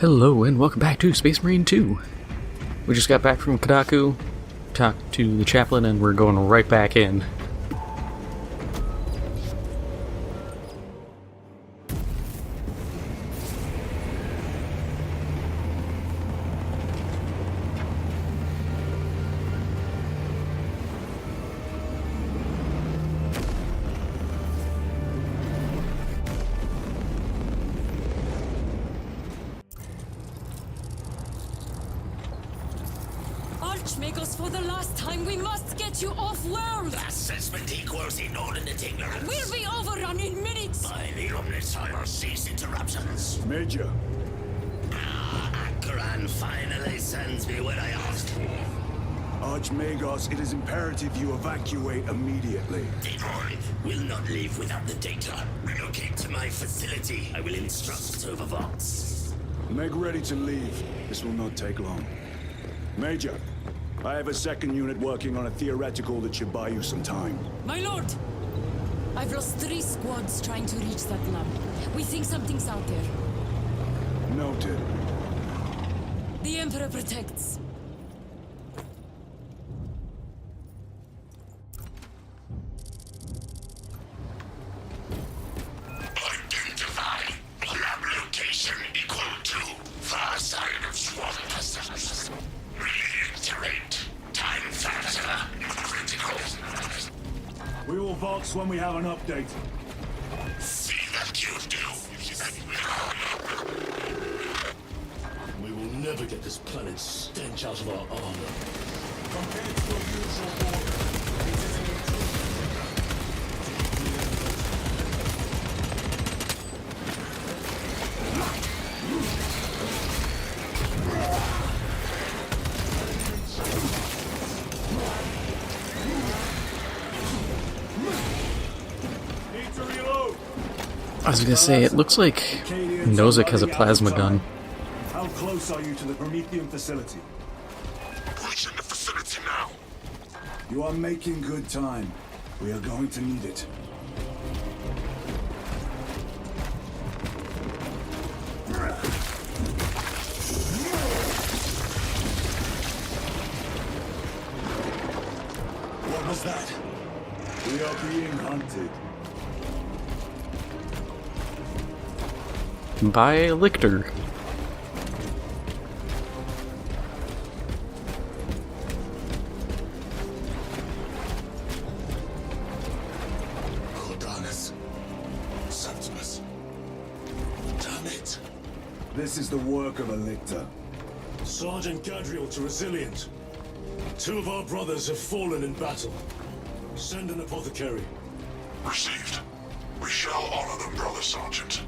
Hello and welcome back to Space Marine 2. We just got back from Kodaku, talked to the chaplain, and we're going right back in. Archmagos, for the last time, we must get you off-world! Assessment equals inordinate ignorance. We'll be overrun in minutes! By the Omnissiah, cease interruptions. Major, Akran finally sends me what I asked for. Archmagos, it is imperative you evacuate immediately. Detroit will not leave without the data. Relocate to my facility. I will instruct over Vox. Make ready to leave. This will not take long. Major, I have a second unit working on a theoretical that should buy you some time. My lord! I've lost 3 squads trying to reach that lab. We think something's out there. Noted. The Emperor protects. Identify lab location equal to far side of swamp. Reiterate. Time factor critical. We will Vox when we have an update. See that you do. We will never get this planet's stench out of our armor. Compared to your usual border, it is an improvement. Need to reload. I was gonna say, it looks like Nozick has a plasma gun. How close are you to the Promethean facility? Reaching the facility now. You are making good time. We are going to need it. What was that? We are being hunted. By Lictor. Cordalis. Septimus. Damn it. This is the work of a lictor. Sergeant Gadriel to Resilient. 2 of our brothers have fallen in battle. Send an apothecary. Received. We shall honor them, Brother Sergeant.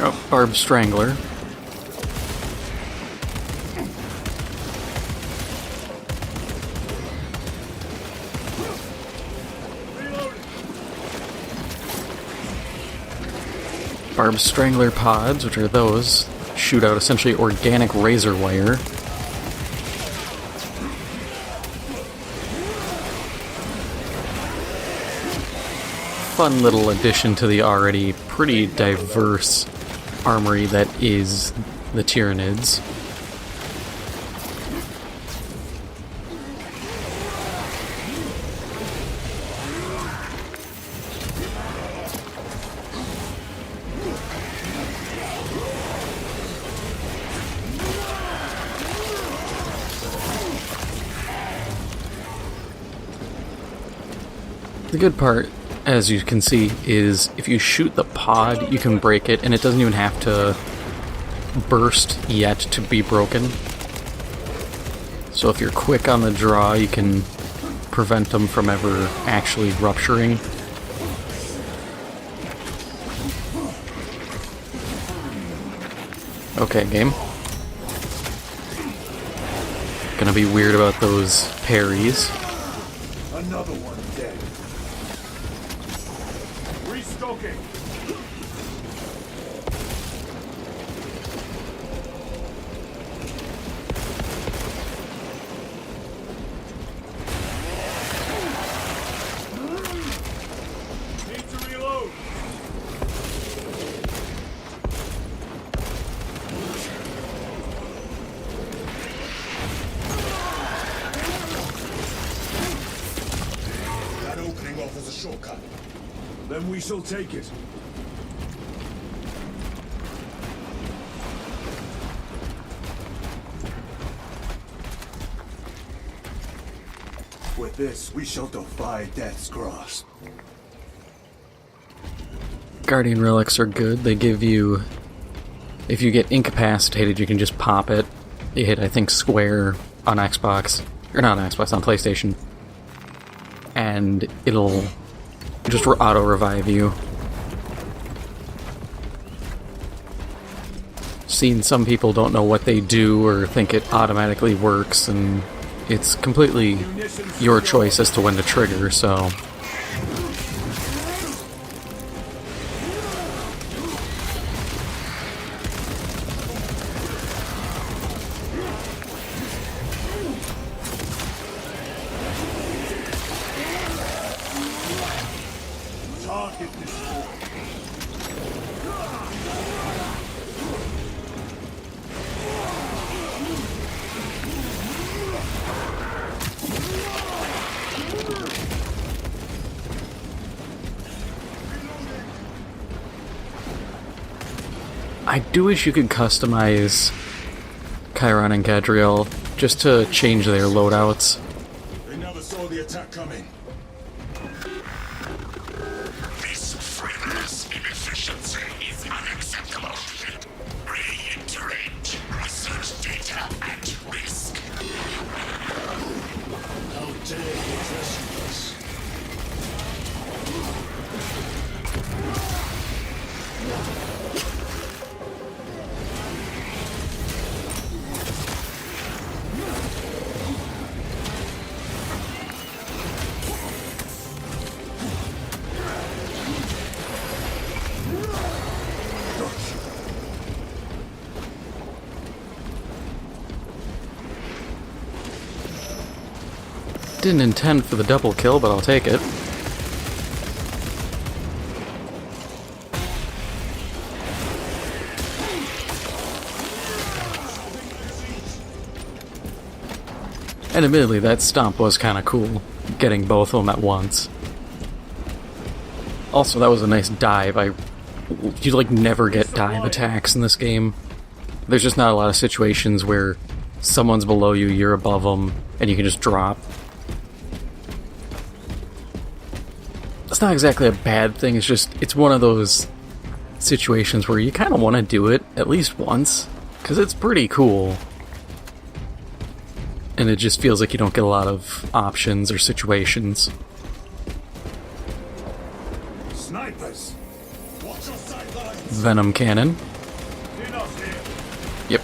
Oh, Barb Strangler. Barb Strangler pods, which are those, shoot out essentially organic razor wire. Fun little addition to the already pretty diverse armory that is the Tyranids. The good part, as you can see, is if you shoot the pod, you can break it, and it doesn't even have to burst yet to be broken. So if you're quick on the draw, you can prevent them from ever actually rupturing. Okay, game. Gonna be weird about those parries. Another one dead. Restocking. Then we shall take it. With this, we shall defy death's grasp. Guardian relics are good. They give you... If you get incapacitated, you can just pop it. You hit, I think, square on Xbox. Or not on Xbox, on PlayStation. And it'll just auto-revive you. Seen some people don't know what they do or think it automatically works, and it's completely your choice as to when to trigger, so... Target destroyed. I do wish you could customize Chiron and Gadriel just to change their loadouts. They never saw the attack coming. This frivolous inefficiency is unacceptable. Reiterate. Research data at risk. How dare you address us? Didn't intend for the double kill, but I'll take it. And admittedly, that stomp was kind of cool, getting both of them at once. Also, that was a nice dive. You like never get dive attacks in this game. There's just not a lot of situations where someone's below you, you're above them, and you can just drop. It's not exactly a bad thing, it's just, it's one of those situations where you kind of want to do it at least once, because it's pretty cool. And it just feels like you don't get a lot of options or situations. Snipers! Watch your sidelines! Venom cannon. Enough here! Yep.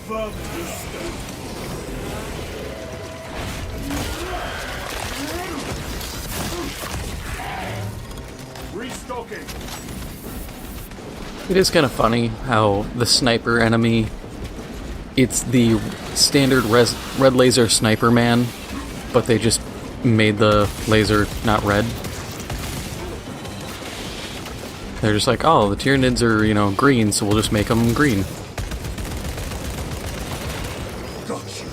Firm distance. Restocking. It is kind of funny how the sniper enemy, it's the standard red laser sniper man, but they just made the laser not red. They're just like, oh, the Tyranids are, you know, green, so we'll just make them green. Gotcha.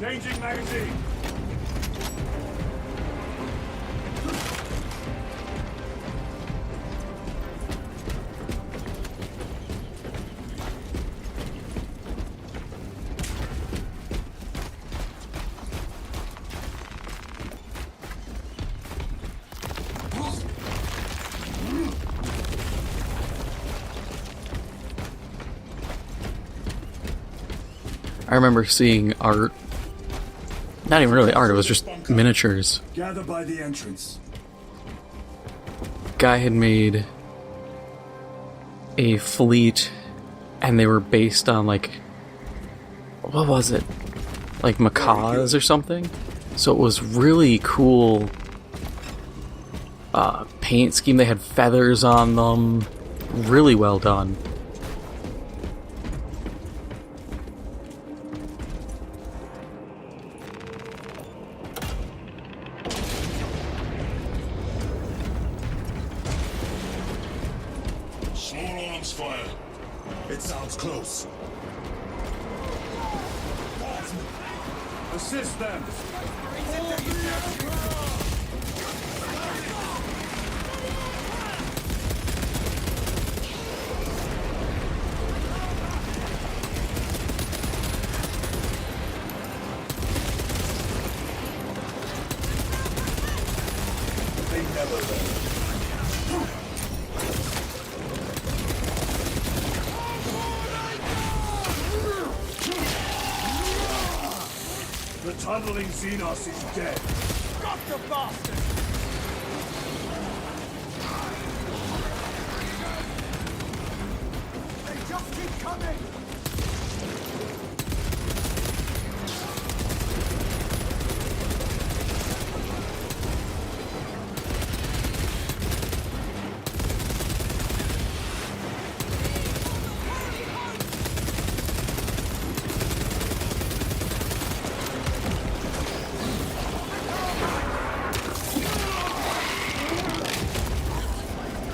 Changing magazine. I remember seeing art. Not even really art, it was just miniatures. Gather by the entrance. Guy had made a fleet, and they were based on, like, what was it? Like macaws or something? So it was really cool paint scheme. They had feathers on them. Really well done. Small arms fire. It sounds close. Assist them! They never learn. The tunneling Xenos is dead. Got the bastard! They just keep coming!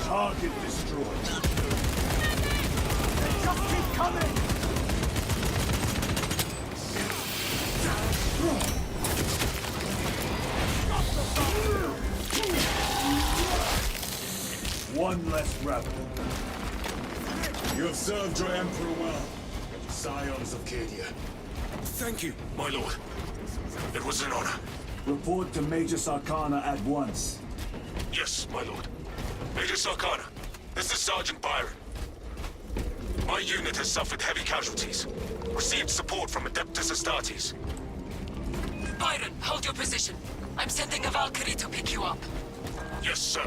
Target destroyed. They just keep coming! One less rebel. You have served your Emperor well, Scions of Cadia. Thank you, my lord. It was an honor. Report to Major Sarkana at once. Yes, my lord. Major Sarkana, this is Sergeant Byron. My unit has suffered heavy casualties. Received support from Adeptus Astartes. Byron, hold your position. I'm sending a Valkyrie to pick you up. Yes, sir.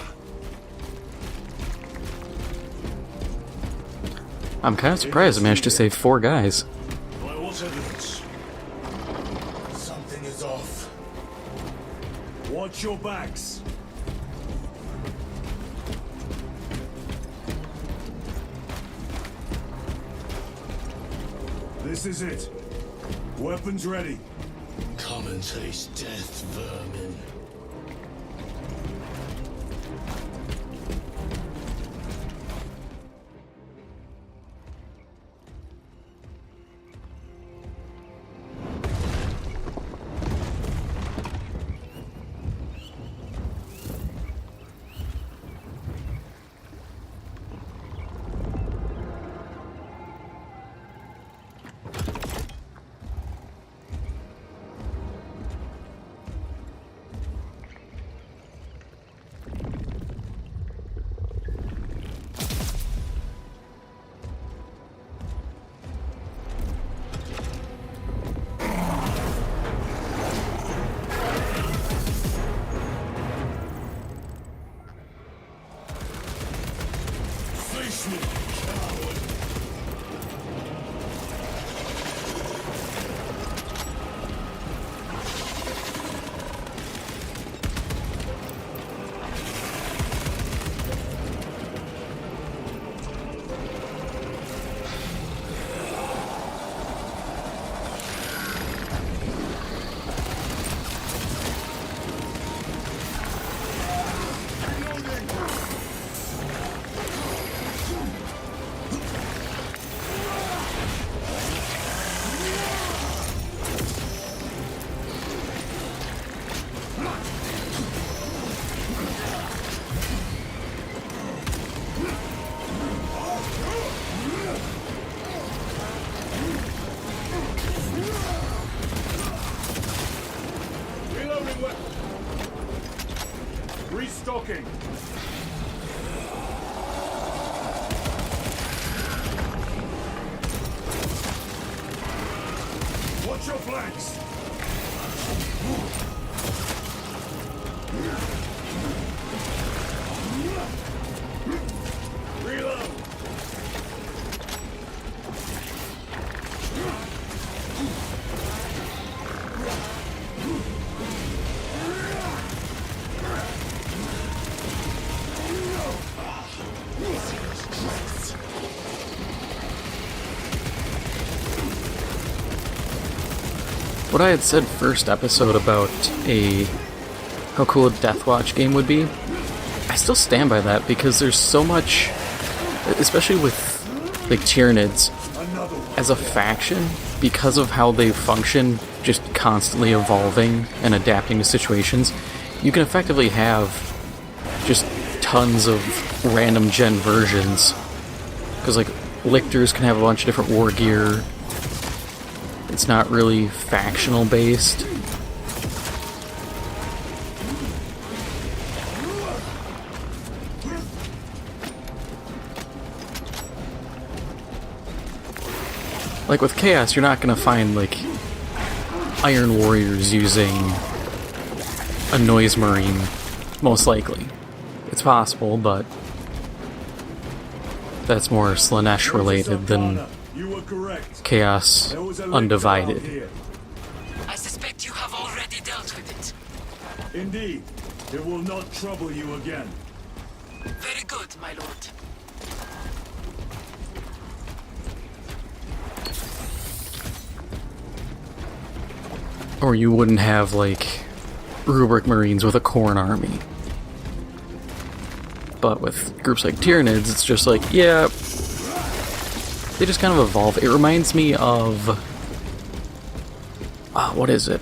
I'm kind of surprised I managed to save 4 guys. By what evidence? Something is off. Watch your backs. This is it. Weapons ready. Come and taste death, vermin. Face me, coward! Reloading weapon. Restocking. Watch your flanks. Reload. What I had said first episode about how cool a Deathwatch game would be, I still stand by that because there's so much, especially with like Tyranids as a faction, because of how they function, just constantly evolving and adapting to situations. You can effectively have just tons of random gen versions, because like lictors can have a bunch of different war gear. It's not really factional based. Like with Chaos, you're not gonna find like Iron Warriors using a Noise Marine, most likely. It's possible, but that's more Slanesh related than Chaos Undivided. I suspect you have already dealt with it. Indeed. It will not trouble you again. Very good, my lord. Or you wouldn't have, like, Rubric Marines with a Khorne army. But with groups like Tyranids, it's just like, yeah, they just kind of evolve. It reminds me of... what is it?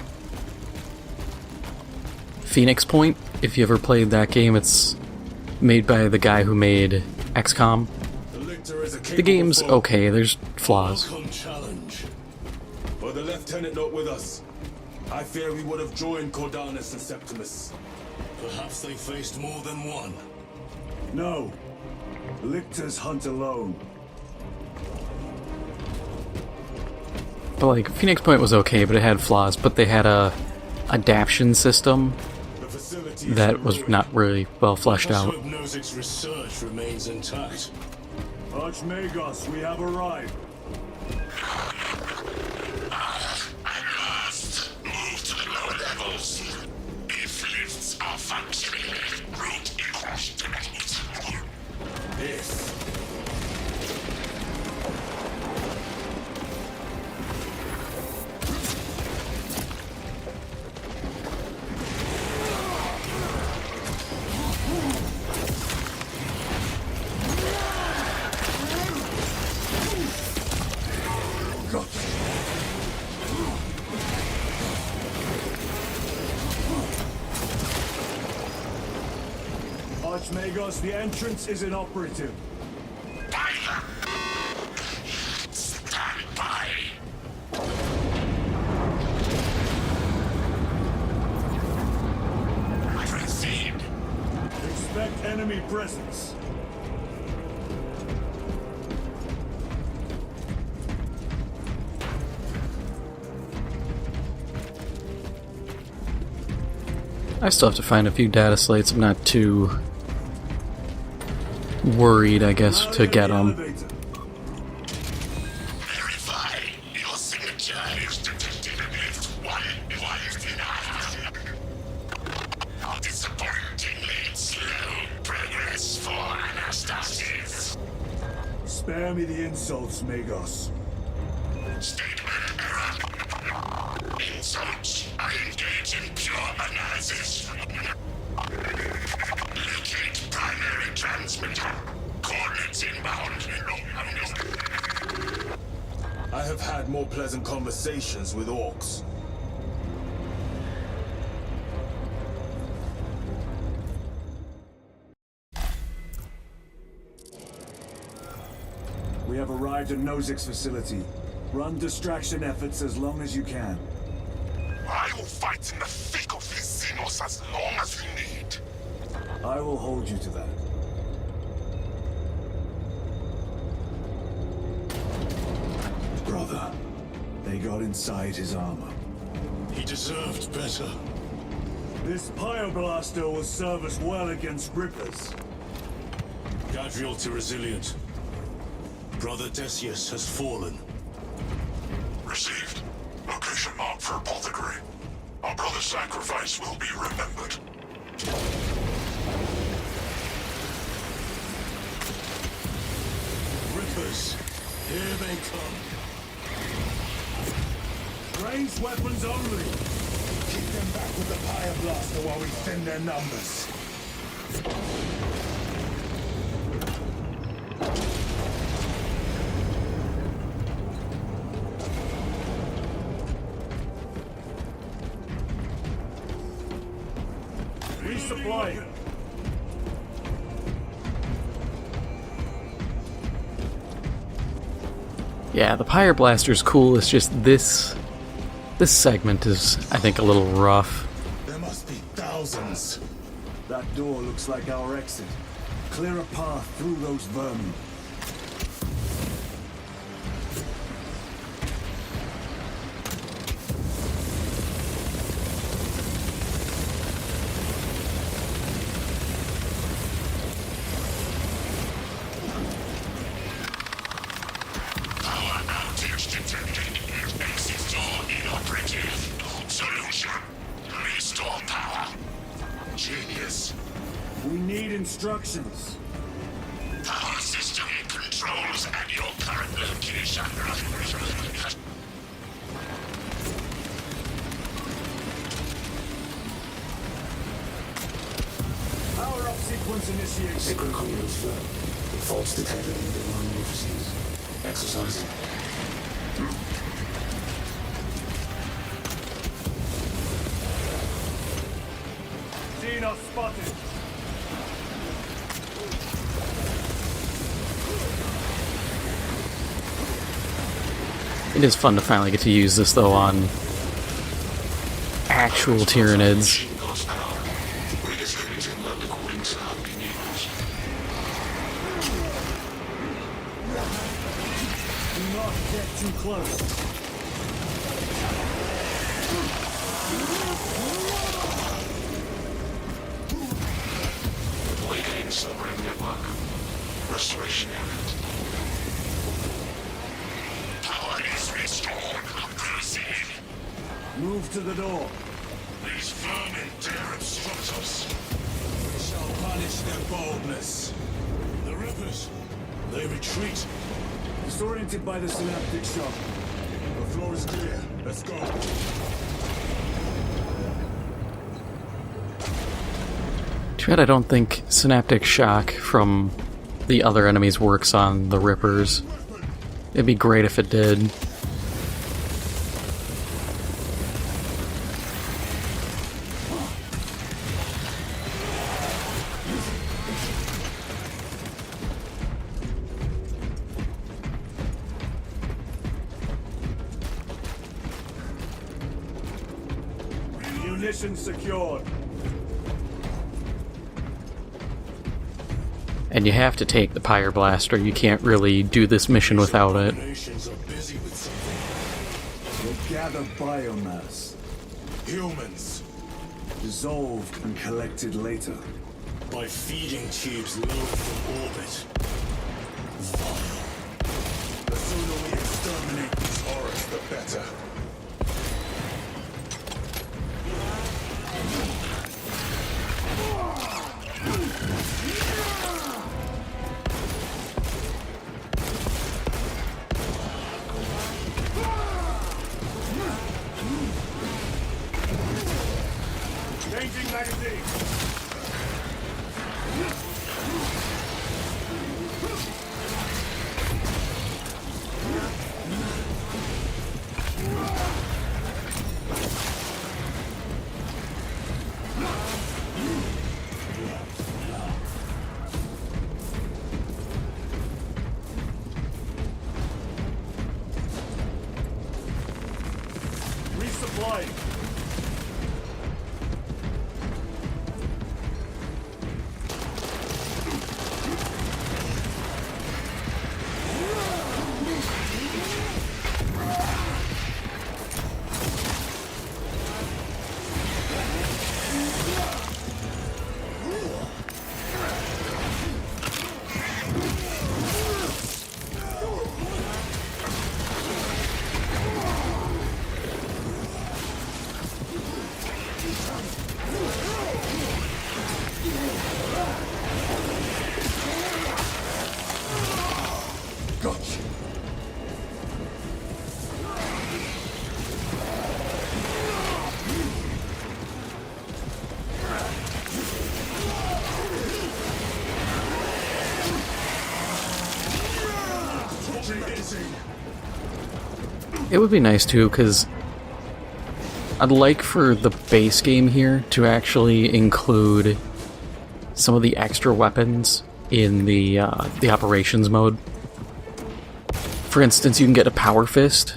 Phoenix Point. If you ever played that game, it's made by the guy who made XCOM. The game's okay, there's flaws. Challenge. But the lieutenant not with us. I fear we would have joined Cordanus and Septimus. Perhaps they faced more than one. No. Lictors hunt alone. But like, Phoenix Point was okay, but it had flaws, but they had a adaption system that was not really well fleshed out. Hypnosic's research remains intact. Archmagos, we have arrived. Move to the lower levels. If lifts are functioning, route across the magnet. This. Archmagos, the entrance is inoperative. Stand by. Proceed. Expect enemy presence. I still have to find a few data slates. I'm not too worried, I guess, to get them. Verify your signature is detected in lift 119. Disappointingly slow progress for Anastasis. Spare me the insults, Magos. Statement error. Insults are engaged in pure analysis. Locate primary transmitter. Coordinates inbound. I have had more pleasant conversations with orcs. We have arrived at Nozick's facility. Run distraction efforts as long as you can. I will fight in the thick of these Xenos as long as we need. I will hold you to that. Brother, they got inside his armor. He deserved better. This Pyoblaster will serve us well against Rippers. Gadriel to Resilient. Brother Decius has fallen. Received. Location marked for apothecary. Our brother's sacrifice will be remembered. Reapers. Here they come. Ranged weapons only. Keep them back with the fire blaster while we thin their numbers. Resupply. Yeah, the Pyre Blaster's cool, it's just this segment is, I think, a little rough. There must be thousands. That door looks like our exit. Clear a path through those vermin. Power outage detected. Exit door inoperative. Solution. Restore power. Genius. We need instructions. Power system controls at your current location. Power up sequence initiation. Secret commands flow. Faults detected in the wrong offices. Exercising. Xenos spotted. It is fun to finally get to use this, though, on actual Tyranids. Lost power. Redistributing load according to our needs. Do not get too close. Waiting sobering network. Restoration imminent. Power is restored. Proceed. Move to the door. These vermin dare obstruct us. We shall punish their boldness. The Rippers. They retreat. Disoriented by the synaptic shock. The floor is clear. Let's go. Too bad I don't think Synaptic Shock from the other enemies works on the Rippers. It'd be great if it did. Munitions secured. And you have to take the Pyre Blaster. You can't really do this mission without it. Nations are busy with something. We'll gather biomass. Humans. Dissolved and collected later. By feeding tubes loaded from orbit. Vile. The sooner we exterminate these horrors, the better. Changing magazine. Resupplying. It would be nice too, because I'd like for the base game here to actually include some of the extra weapons in the operations mode. For instance, you can get a power fist.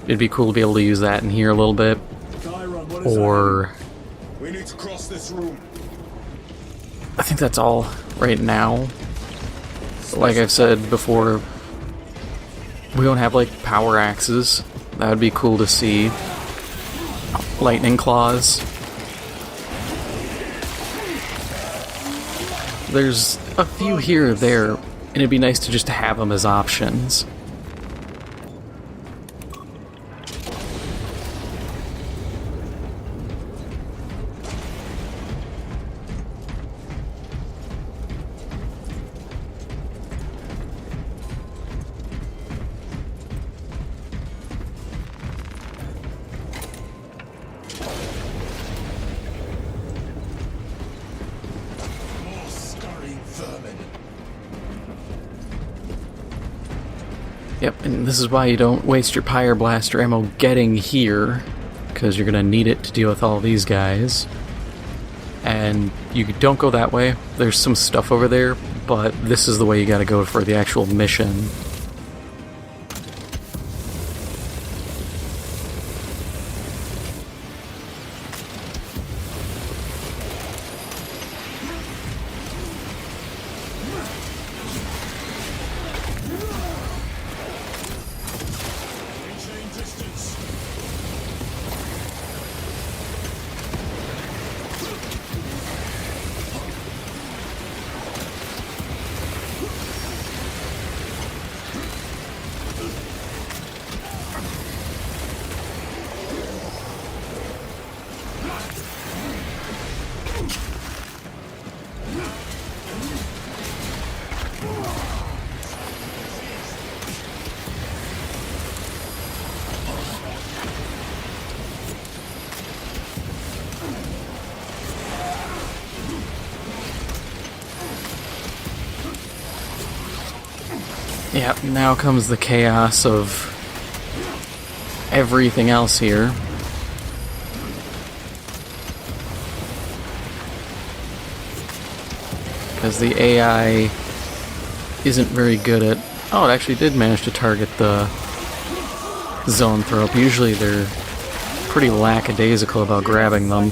It'd be cool to be able to use that in here a little bit. Or We need to cross this room. I think that's all right now. Like I've said before, we don't have like power axes. That would be cool to see. Lightning claws. There's a few here or there, and it'd be nice to just have them as options. Yep, and this is why you don't waste your Pyre Blaster ammo getting here, because you're going to need it to deal with all these guys. And you don't go that way. There's some stuff over there, but this is the way you got to go for the actual mission. Yep, now comes the chaos of everything else here. Because the AI isn't very good at... Oh, it actually did manage to target the zone thrope. Usually they're pretty lackadaisical about grabbing them.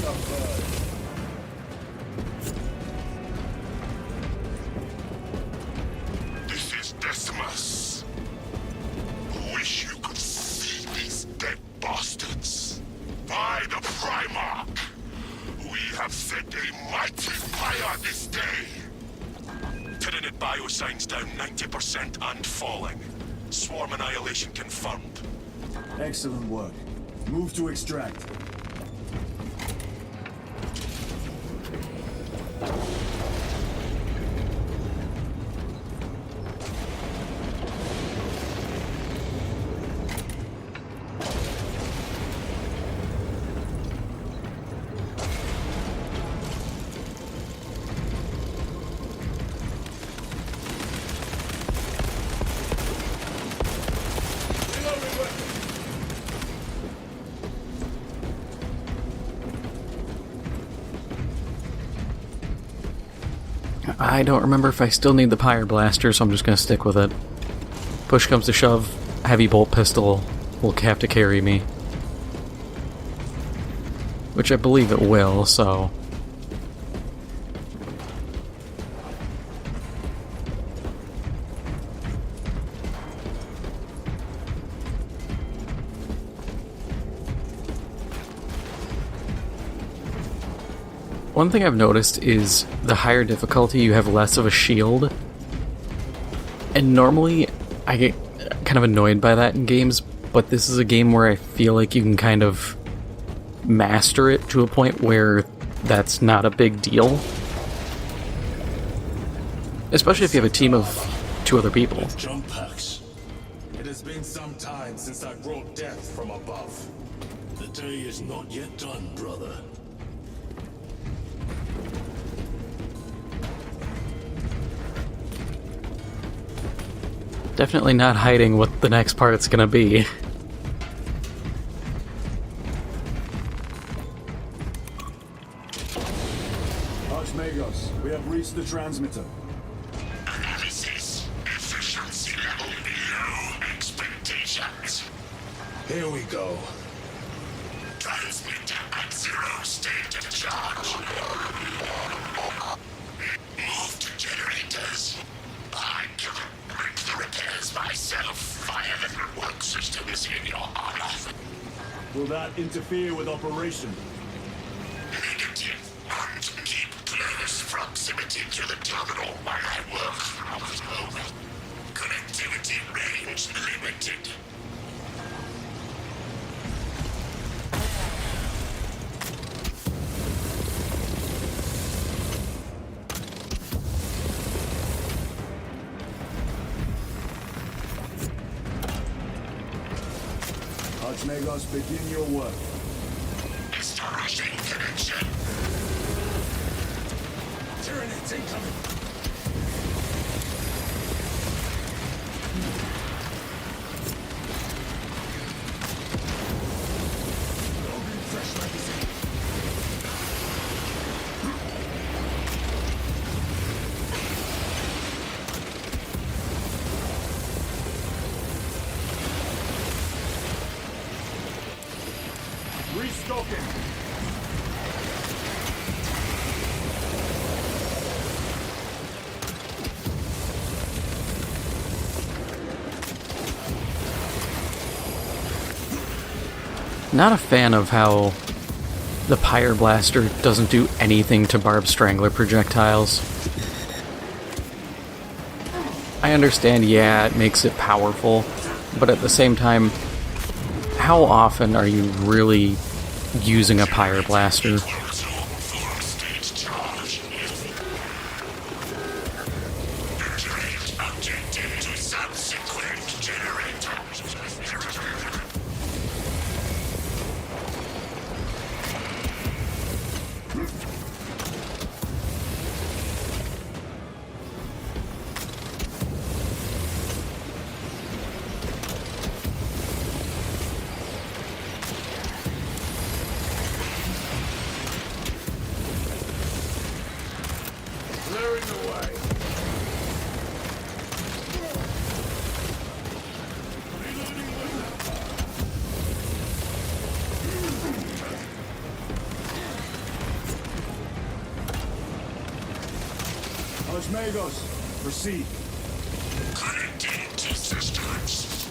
Excellent work. Move to extract. I don't remember if I still need the Pyre Blaster, so I'm just going to stick with it. Push comes to shove, heavy bolt pistol will have to carry me. Which I believe it will, so... One thing I've noticed is the higher difficulty you have less of a shield. And normally I get kind of annoyed by that in games, but this is a game where I feel like you can kind of master it to a point where that's not a big deal. Especially if you have a team of 2 other people. Jump packs. It has been some time since I brought death from above. The day is not yet done, brother. Definitely not hiding what the next part's gonna be. Archmagos, we have reached the transmitter. Analysis. Efficiency level below expectations. Here we go. Transmitter at 0 state of charge. Move to generators. I can make the repairs myself via the network systems in your honor. Will that interfere with operation? Negative. And keep close proximity to the terminal while I work from home. Connectivity range limited. Archmagos, begin your work. Establishing connection. Tyranids incoming. Loading fresh magazine. Restocking. Not a fan of how the Pyre Blaster doesn't do anything to Barb Strangler projectiles. I understand, yeah, it makes it powerful, but at the same time, how often are you really using a Pyre Blaster? Full state charge. Integrate objective to subsequent generator. Clearing the way. Archmagos, proceed. Connecting to systems.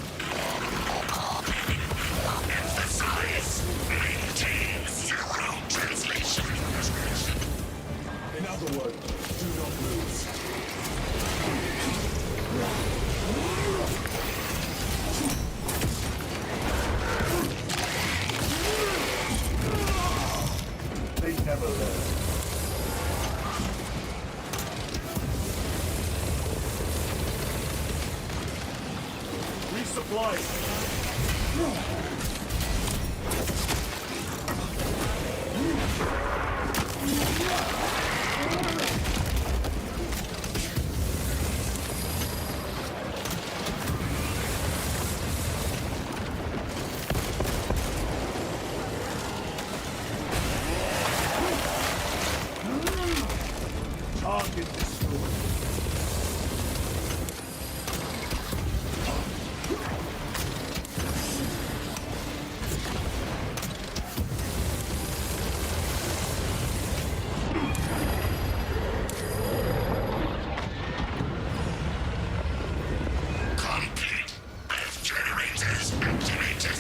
Emphasize. Maintain 0 translation. In other words, do not lose. They never learn. Resupply. Target destroyed. Complete. Both generators activated.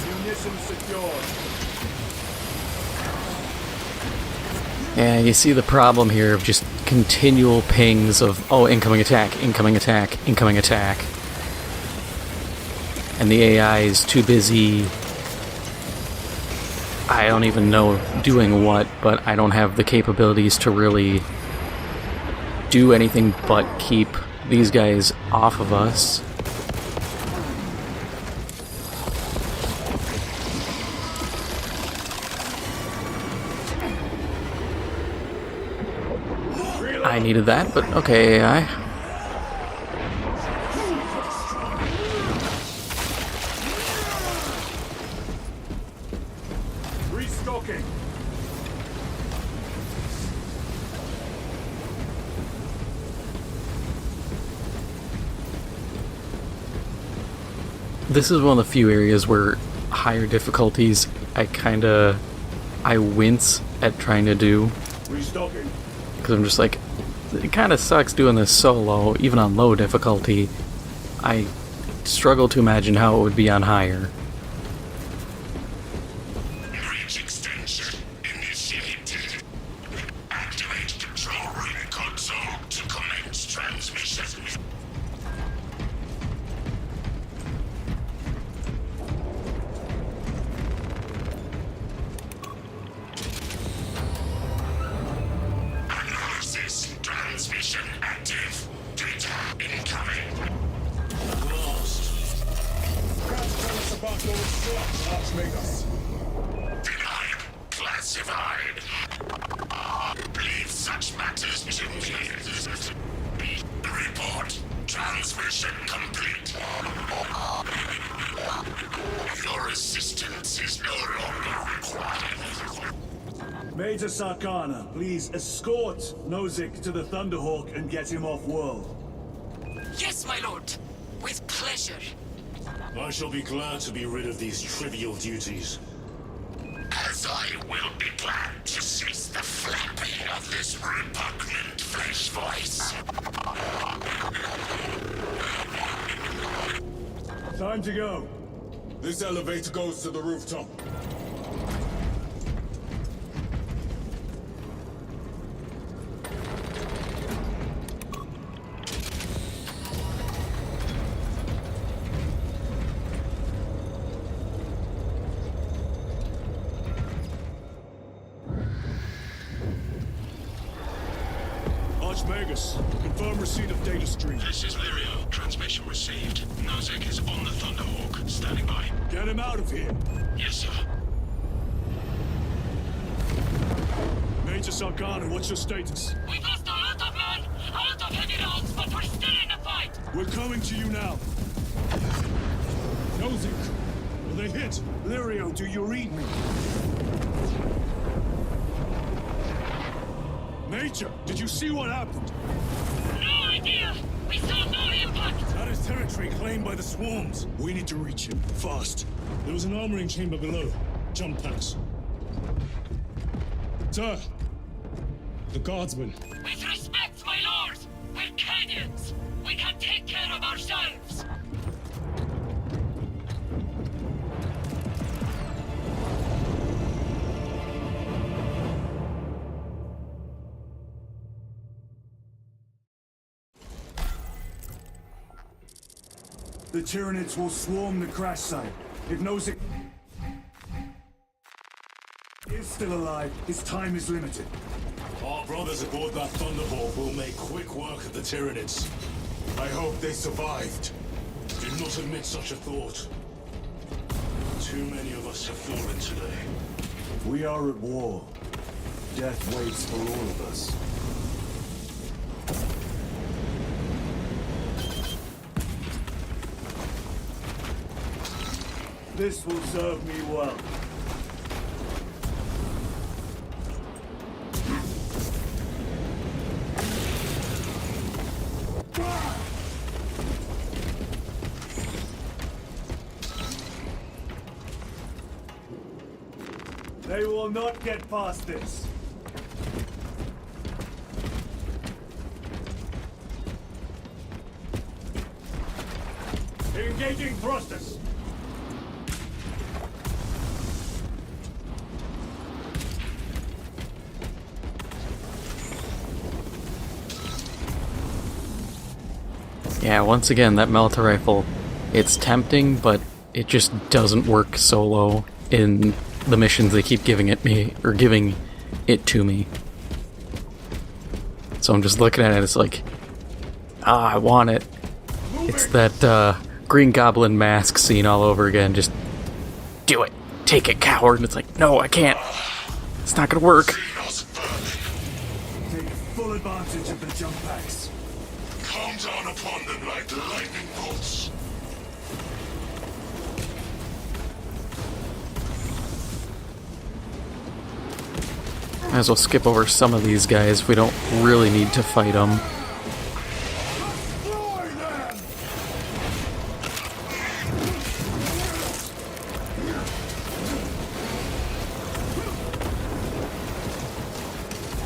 Munitions secured. Yeah, you see the problem here of just continual pings of, oh, incoming attack, incoming attack, incoming attack. And the AI is too busy, I don't even know doing what, but I don't have the capabilities to really do anything but keep these guys off of us. I needed that, but okay, AI. Restocking. This is one of the few areas where higher difficulties I wince at trying to do. Restocking. Because I'm just like, it kind of sucks doing this solo, even on low difficulty. I struggle to imagine how it would be on higher. Bridge extension initiated. Activate control room console to commence transmission. Analysis transmission active. Data incoming. Tell us about your research, Archmagos. Denied. Classified. Leave such matters to me. Report. Transmission complete. Your assistance is no longer required. Major Sarkana, please escort Nozick to the Thunderhawk and get him off world. Yes, my lord. With pleasure. I shall be glad to be rid of these trivial duties. As I will be glad to cease the flapping of this repugnant flesh voice. Time to go. This elevator goes to the rooftop. Archmagos, confirm receipt of data stream. This is Lirio. Transmission received. Nozick is on the Thunderhawk. Standing by. Get him out of here. Yes, sir. Major Sarkana, what's your status? We've lost a lot of men, a lot of heavy rounds, but we're still in the fight. We're coming to you now. Nozick, will they hit? Lirio, do you read me? Major, did you see what happened? No idea. We saw no impact. That is territory claimed by the swarms. We need to reach him, fast. There was an armoring chamber below. Jump packs. Sir! The guardsmen. With respect, my lord, we're Cadians. We can take care of ourselves. The Tyranids will swarm the crash site. If Nozick is still alive, his time is limited. Our brothers aboard that Thunderhawk will make quick work of the Tyranids. I hope they survived. Do not admit such a thought. Too many of us have fallen today. We are at war. Death waits for all of us. This will serve me well. They will not get past this. Engaging thrusters. Yeah, once again, that Melta rifle, it's tempting, but it just doesn't work solo in the missions they keep giving it me, or giving it to me. So I'm just looking at it, it's like, I want it. It's that Green Goblin mask scene all over again, just do it, take it, coward, and it's like, no, I can't. It's not gonna work. Take full advantage of the jump packs. Come down upon them like lightning bolts. Might as well skip over some of these guys if we don't really need to fight them.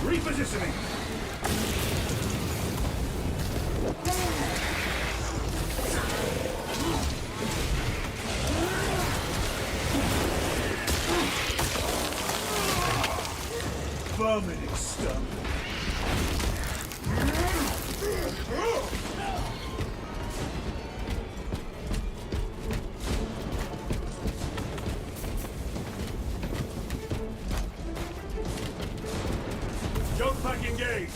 Repositioning. Vermin exterminated. Jump pack engaged.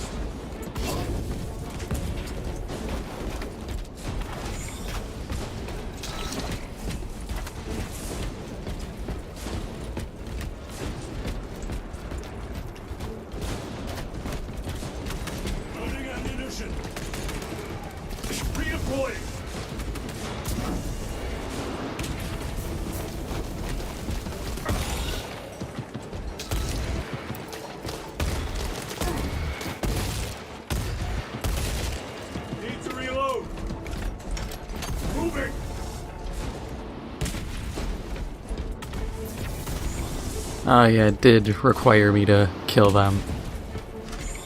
Loading ammunition. Redeploying. Need to reload. Moving. Oh yeah, it did require me to kill them.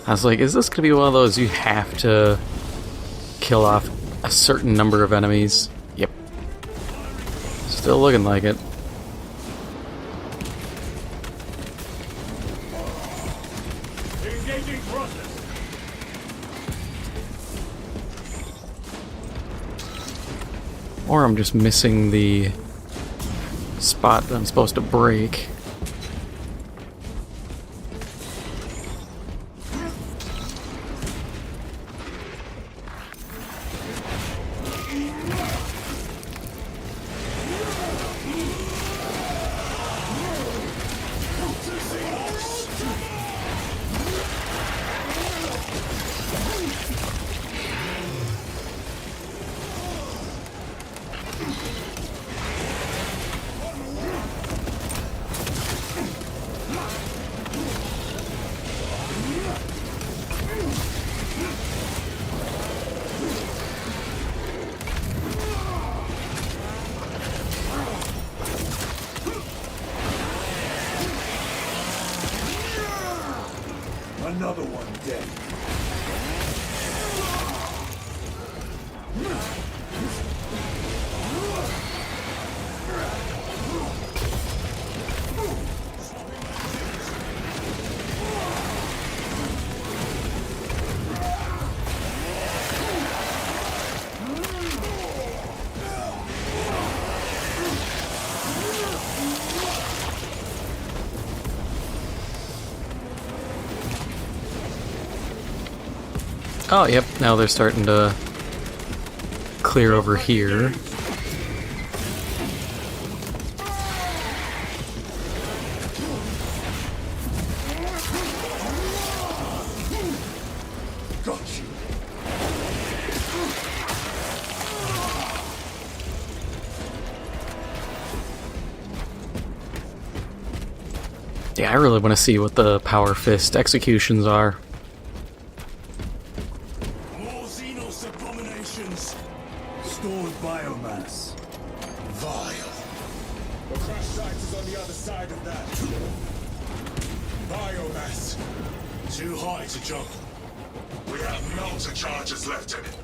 I was like, is this gonna be one of those you have to kill off a certain number of enemies? Yep. Still looking like it. Engaging process. Or I'm just missing the spot that I'm supposed to break. Another one dead. Oh, yep, now they're starting to clear over here. Got you. Yeah, I really want to see what the Power Fist executions are. More Xenos abominations. Stored biomass. Vile. The crash site is on the other side of that. Biomass. Too high to jump. We have melter charges left in it.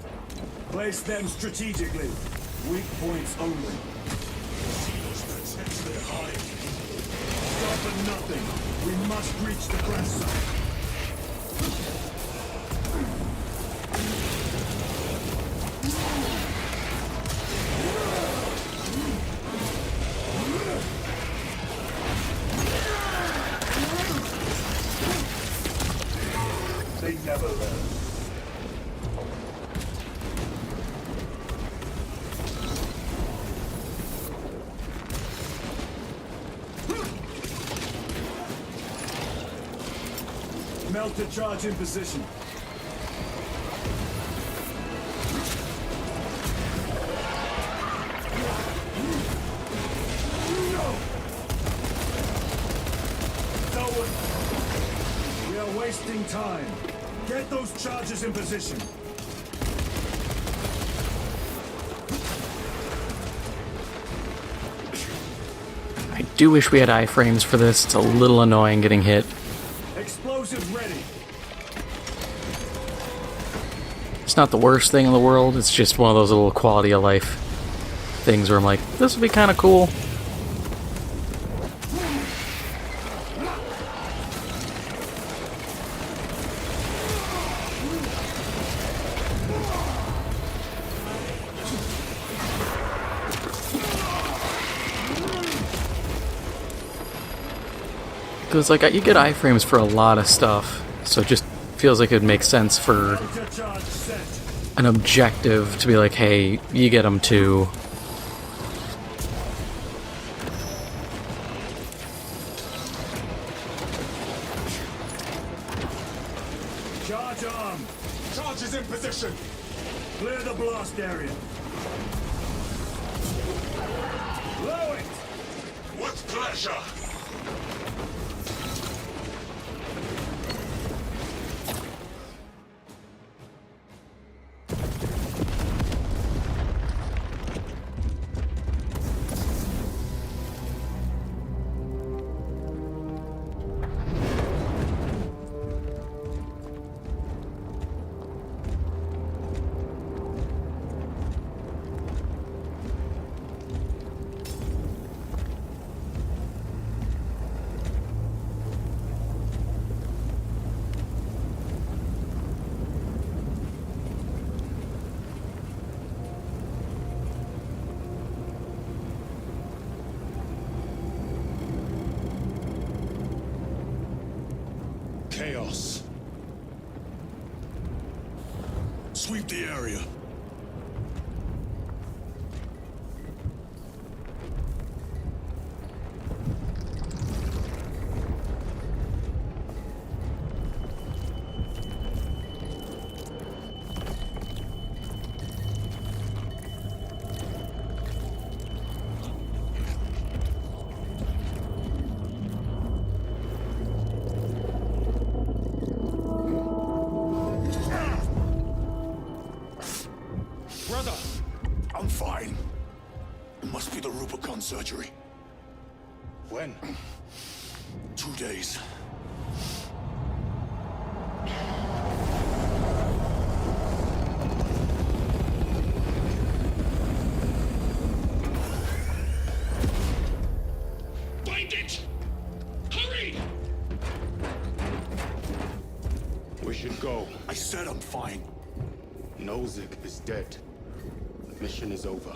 Place them strategically. Weak points only. Xenos protect their hive. Stop at nothing. We must reach the crash site. They never learn. Melter charge in position. We are wasting time. Get those charges in position. I do wish we had iframes for this. It's a little annoying getting hit. Explosives ready. It's not the worst thing in the world. It's just one of those little quality of life things where I'm like, this would be kind of cool. Because, like, you get iframes for a lot of stuff, so it just feels like it would make sense for an objective to be like, hey, you get them too. Charge arm. Charges in position. Clear the blast area. Blow it. With pleasure. Chaos. Sweep the area. I'm fine. It must be the Rubicon surgery. When? 2 days. Find it! Hurry! We should go. I said I'm fine. Nozick is dead. The mission is over.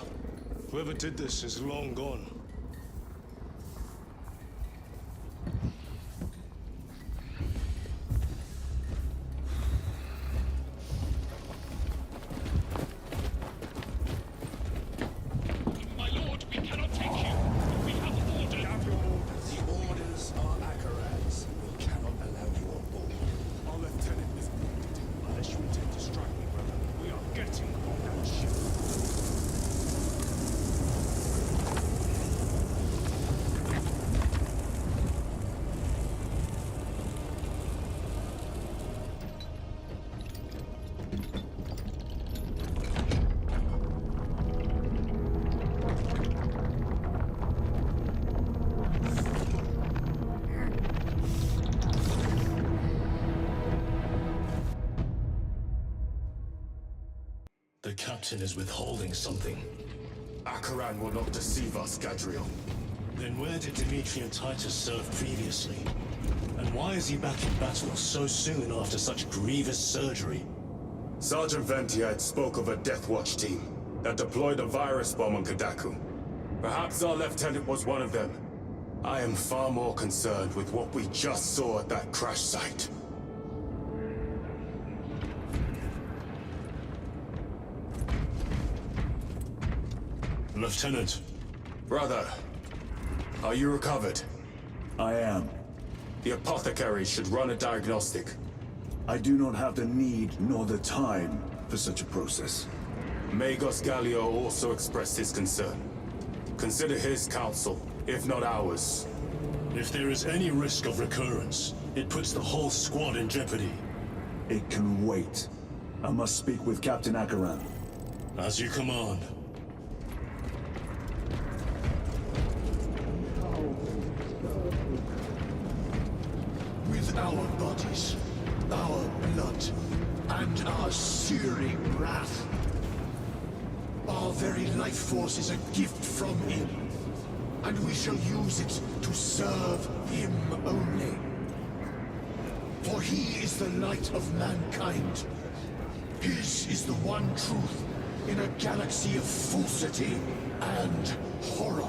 Whoever did this is long gone. My lord, we cannot take you. We have ordered. The orders are Akaran's. We cannot allow you on board. Our lieutenant is wounded. Unless you intend to strike me, brother, we are getting on that ship. The captain is withholding something. Akaran will not deceive us, Gadriel. Then where did Dimitri and Titus serve previously? And why is he back in battle so soon after such grievous surgery? Sergeant Ventiad spoke of a Death Watch team that deployed a virus bomb on Kadaku. Perhaps our lieutenant was one of them. I am far more concerned with what we just saw at that crash site. Lieutenant. Brother, are you recovered? I am. The apothecary should run a diagnostic. I do not have the need nor the time for such a process. Magos Gallio also expressed his concern. Consider his counsel, if not ours. If If there is any risk of recurrence, it puts the whole squad in jeopardy. It can wait. I must speak with Captain Akaran. As you command. With our bodies, our blood, and our searing wrath, our very life force is a gift from him, and we shall use it to serve him only. For he is the light of mankind. His is the one truth in a galaxy of falsity and horror.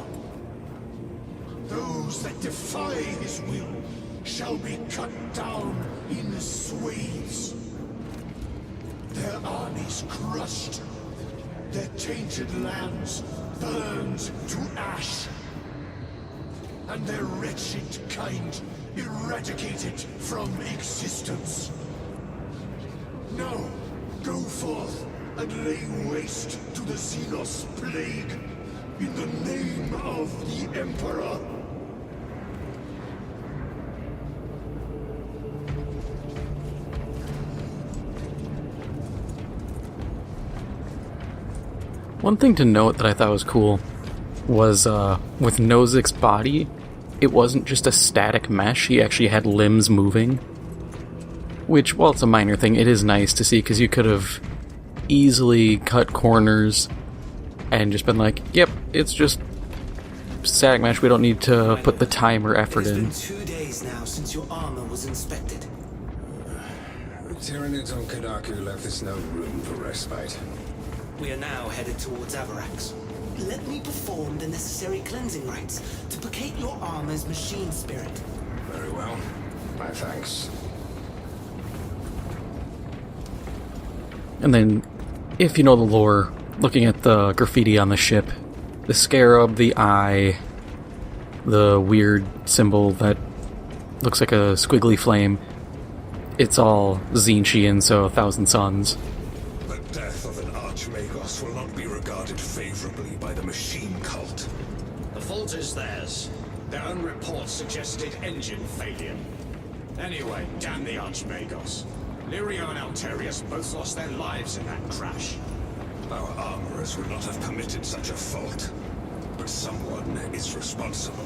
Those that defy his will shall be cut down in swathes. Their armies crushed, their tainted lands burned to ash, and their wretched kind eradicated from existence. Now, go forth and lay waste to the Xenos plague in the name of the Emperor. One thing to note that I thought was cool was with Nozik's body, it wasn't just a static mesh, he actually had limbs moving. Which, while it's a minor thing, it is nice to see, because you could have easily cut corners and just been like, yep, it's just static mesh, we don't need to put the time or effort in. It's been 2 days now since your armor was inspected. The Tyranids on Kadaku left us no room for respite. We are now headed towards Avarax. Let me perform the necessary cleansing rites to placate your armor's machine spirit. Very well. My thanks. And then, if you know the lore, looking at the graffiti on the ship, the scarab, the eye, the weird symbol that looks like a squiggly flame, it's all Zinchian, so 1,000 Suns. The death of an Archmagos will not be regarded favorably by the machine cult. The fault is theirs. Their own reports suggested engine failure. Anyway, damn the Archmagos. Lirio and Alterius both lost their lives in that crash. Our armorers would not have committed such a fault, but someone is responsible.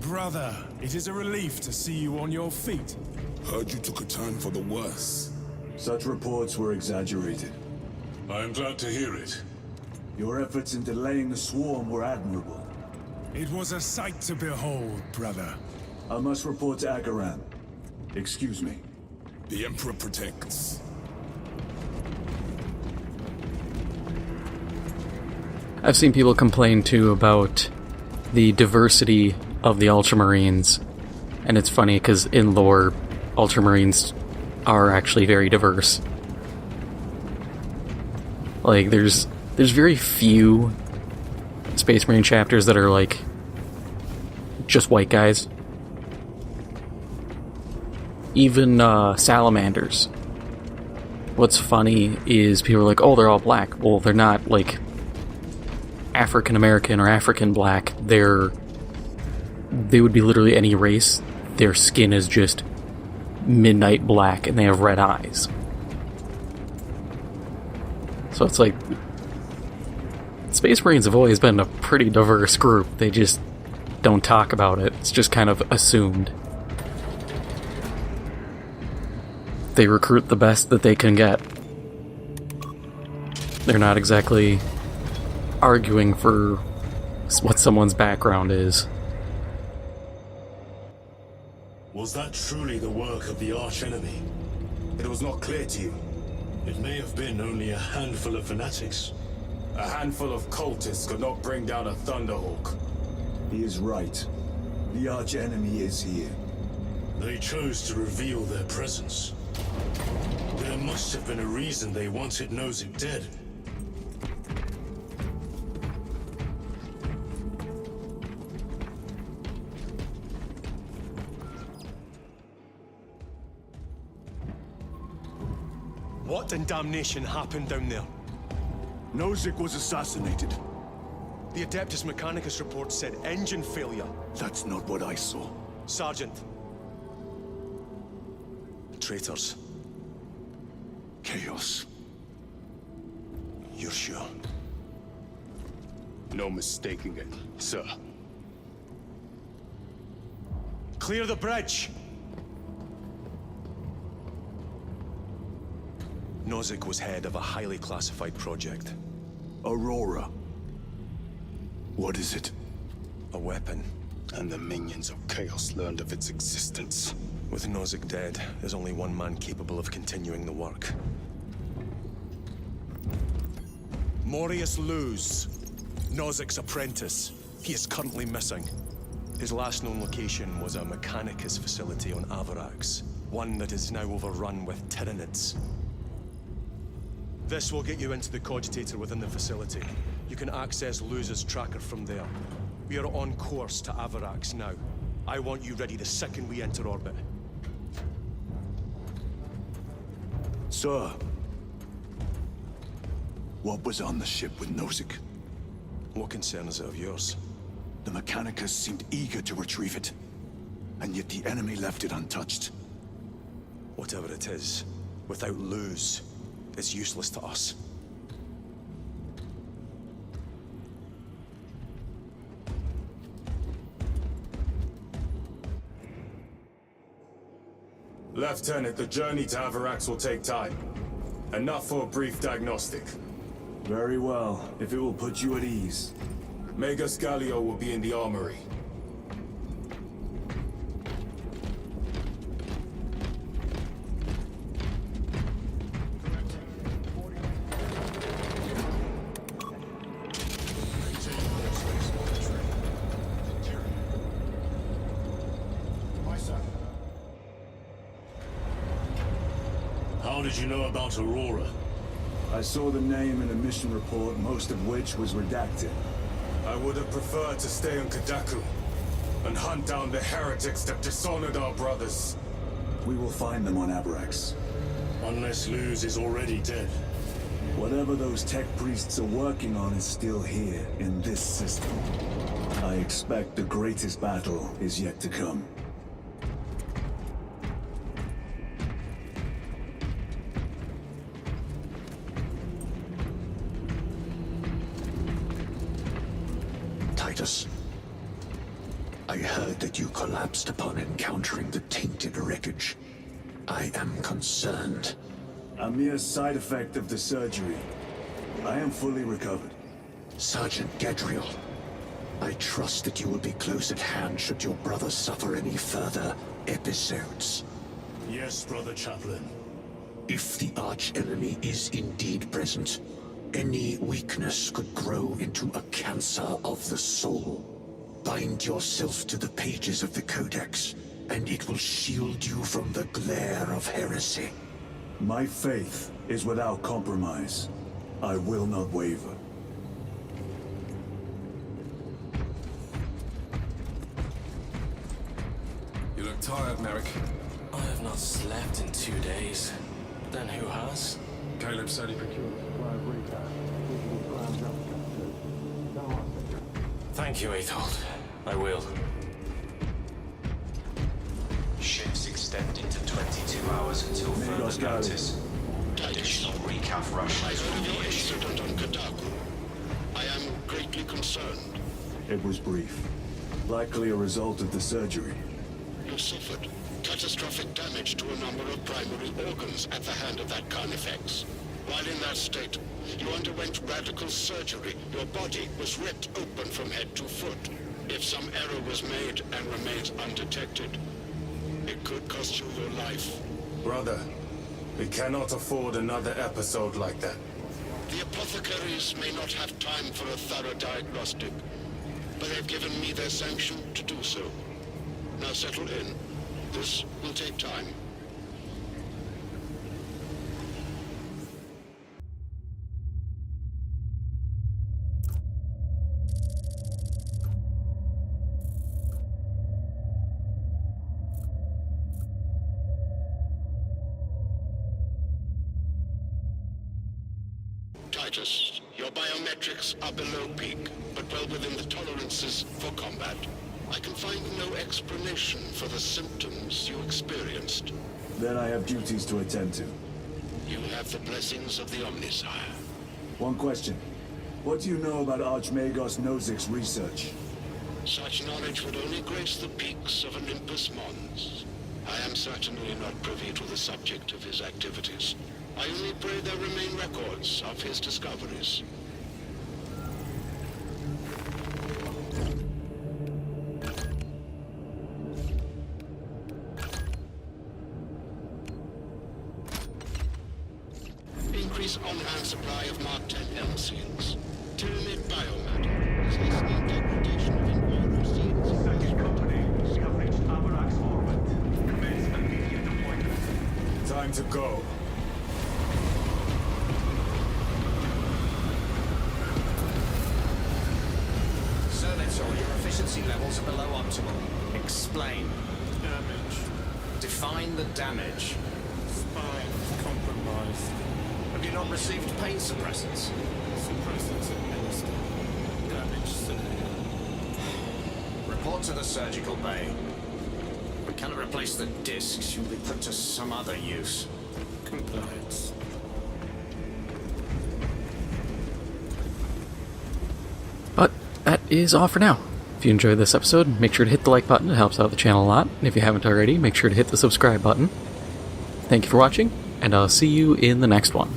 Brother, it is a relief to see you on your feet. Heard you took a turn for the worse. Such reports were exaggerated. I am glad to hear it. Your efforts in delaying the swarm were admirable. It was a sight to behold, brother. I must report to Akaran. Excuse me. The Emperor protects. I've seen people complain too about the diversity of the Ultramarines, and it's funny because in lore, Ultramarines are actually very diverse. Like, there's very few Space Marine chapters that are like just white guys. Even salamanders. What's funny is people are like, oh, they're all black. Well, they're not like African American or African black. They would be literally any race. Their skin is just midnight black and they have red eyes. So it's like, Space Marines have always been a pretty diverse group. They just don't talk about it. It's just kind of assumed. They recruit the best that they can get. They're not exactly arguing for what someone's background is. Was that truly the work of the archenemy? It was not clear to you. It may have been only a handful of fanatics. A handful of cultists could not bring down a Thunderhawk. He is right. The arch-enemy is here. They chose to reveal their presence. There must have been a reason they wanted Nozick dead. What in damnation happened down there? Nozick was assassinated. The Adeptus Mechanicus report said engine failure. That's not what I saw. Sergeant. Traitors. Chaos. You're sure? No mistaking it, sir. Clear the bridge! Nozick was head of a highly classified project. Aurora. What is it? A weapon. And the minions of Chaos learned of its existence. With Nozick dead, there's only one man capable of continuing the work. Morius Luz, Nozick's apprentice. He is currently missing. His last known location was a Mechanicus facility on Avarax, one that is now overrun with Tyranids. This will get you into the cogitator within the facility. You can access Luz's tracker from there. We are on course to Avarax now. I want you ready the second we enter orbit. Sir. What was on the ship with Nozick? What concern is it of yours? The Mechanicus seemed eager to retrieve it. And yet the enemy left it untouched. Whatever it is, without Luz, it's useless to us. Lieutenant, the journey to Avarax will take time. Enough for a brief diagnostic. Very well, if it will put you at ease. Magus Gallio will be in the armory. How did you know about Aurora? I saw the name in a mission report, most of which was redacted. I would have preferred to stay on Kadaku and hunt down the heretics that dishonored our brothers. We will find them on Avarax. Unless Luz is already dead. Whatever those tech priests are working on is still here, in this system. I expect the greatest battle is yet to come. Titus, I heard that you collapsed upon encountering the tainted wreckage. I am concerned. A mere side effect of the surgery. I am fully recovered. Sergeant Gadriel, I trust that you will be close at hand should your brother suffer any further episodes. Yes, Brother Chaplain. If the arch-enemy is indeed present, any weakness could grow into a cancer of the soul. Bind yourself to the pages of the Codex, and it will shield you from the glare of heresy. My faith is without compromise. I will not waver. You look tired, Merrick. I have not slept in 2 days. Then who has? Caleb said he procured a supply of recap. Thank you, Aethold. I will. Ships extending to 22 hours until further notice. Additional recap rations will be issued. On Kadaku. I am greatly concerned. It was brief. Likely a result of the surgery. You suffered catastrophic damage to a number of primary organs at the hand of that Carnifex. While in that state, you underwent radical surgery. Your body was ripped open from head to foot. If some error was made and remains undetected, it could cost you your life. Brother, we cannot afford another episode like that. The apothecaries may not have time for a thorough diagnostic, but they've given me their sanction to do so. Now settle in. This will take time. Titus, Your biometrics are below peak, but well within the tolerances for combat. I can find no explanation for the symptoms you experienced. Then I have duties to attend to. You have the blessings of the Omnisire. One question. What do you know about Archmagos Nozick's research? Such knowledge would only grace the peaks of Olympus Mons. I am certainly not privy to the subject of his activities. I only pray there remain records of his discoveries. Increase on-hand supply of Mark 10 L seals. Tyranid biomatter is listening degradation of environmental seals. Turkish company, we have reached Avarak's orbit. Commence immediate deployment. Time to go. Senator, your efficiency levels are below optimal. Explain. Damage. Define the damage. Spine compromised. Have you not received pain suppressants? Suppressants administered. Damage severe. Report to the surgical bay. We cannot replace the discs. She'll be put to some other use. Compliance. But that is all for now. If you enjoyed this episode, make sure to hit the like button. It helps out the channel a lot. And if you haven't already, make sure to hit the subscribe button. Thank you for watching, and I'll see you in the next one.